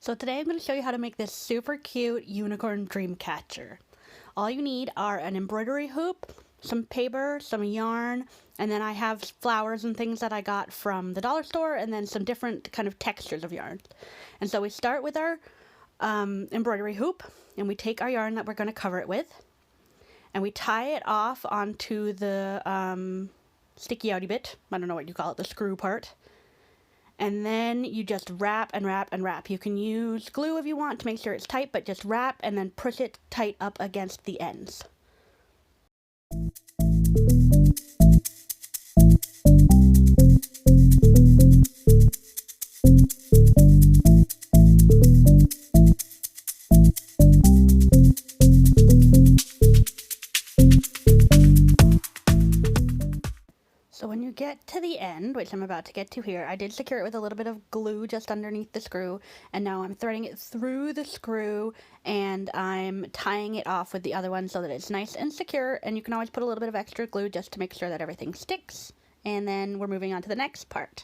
So today I'm going to show you how to make this super cute unicorn dream catcher. All you need are an embroidery hoop, some paper, some yarn, and then I have flowers and things that I got from the dollar store, and then some different kind of textures of yarn. And so we start with our embroidery hoop, and we take our yarn that we're going to cover it with, and we tie it off onto the sticky outy bit. I don't know what you call it, the screw part. And then you just wrap and wrap and wrap. You can use glue if you want to make sure it's tight, but just wrap and then push it tight up against the ends. So when you get to the end, which I'm about to get to here, I did secure it with a little bit of glue just underneath the screw, and now I'm threading it through the screw, and I'm tying it off with the other one so that it's nice and secure, and you can always put a little bit of extra glue just to make sure that everything sticks. And then we're moving on to the next part.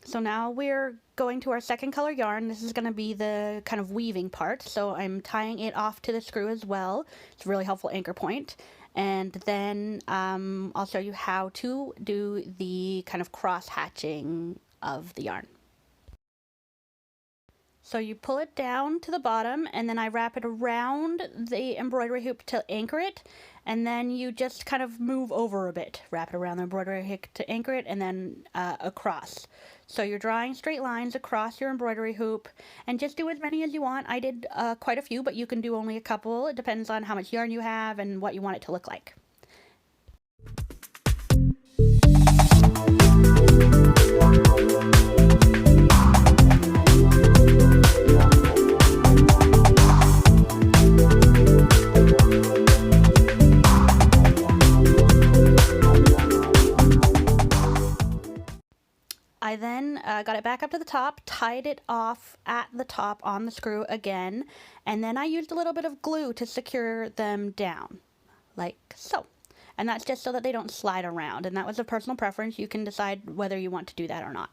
So now we're going to our second color yarn. This is going to be the kind of weaving part. So I'm tying it off to the screw as well. It's a really helpful anchor point. And then I'll show you how to do the kind of cross hatching of the yarn. So you pull it down to the bottom, and then I wrap it around the embroidery hoop to anchor it, and then you just kind of move over a bit. Wrap it around the embroidery hoop to anchor it, and then across. So you're drawing straight lines across your embroidery hoop, and just do as many as you want. I did quite a few, but you can do only a couple. It depends on how much yarn you have and what you want it to look like. I then got it back up to the top, tied it off at the top on the screw again, and then I used a little bit of glue to secure them down, like so. And that's just so that they don't slide around, and that was a personal preference. You can decide whether you want to do that or not.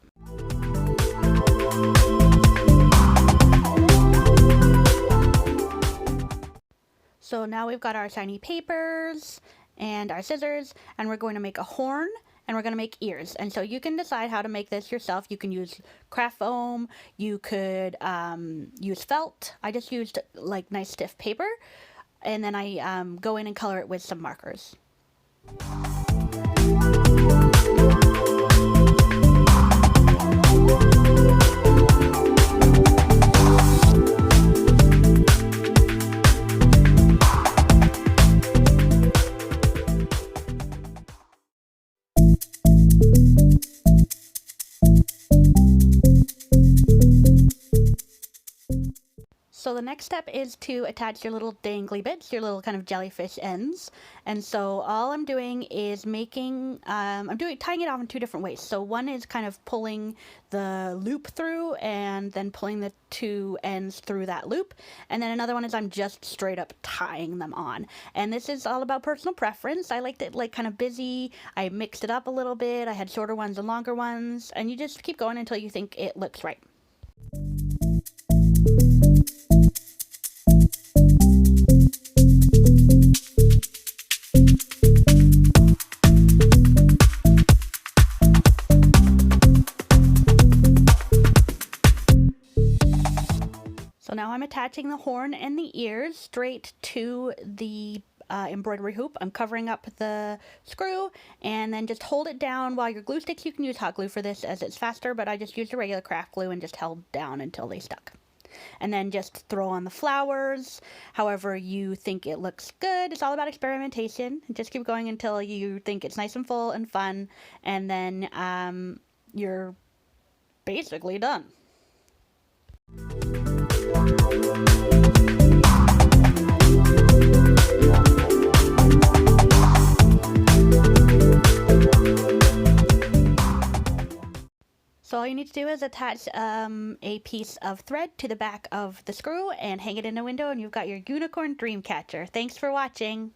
So now we've got our shiny papers and our scissors, and we're going to make a horn. And we're going to make ears. And so you can decide how to make this yourself. You can use craft foam. You could use felt. I just used like nice stiff paper. And then I go in and color it with some markers. So the next step is to attach your little dangly bits, your little kind of jellyfish ends. And so all I'm doing is making, tying it off in two different ways. So one is kind of pulling the loop through and then pulling the two ends through that loop. And then another one is I'm just straight up tying them on. And this is all about personal preference. I liked it like kind of busy. I mixed it up a little bit. I had shorter ones and longer ones. And you just keep going until you think it looks right. So now I'm attaching the horn and the ears straight to the embroidery hoop. I'm covering up the screw, and then just hold it down while your glue sticks. You can use hot glue for this as it's faster, but I just used a regular craft glue and just held down until they stuck. And then just throw on the flowers however you think it looks good. It's all about experimentation. Just keep going until you think it's nice and full and fun, and then you're basically done. So all you need to do is attach a piece of thread to the back of the screw and hang it in a window, and you've got your unicorn dream catcher. Thanks for watching.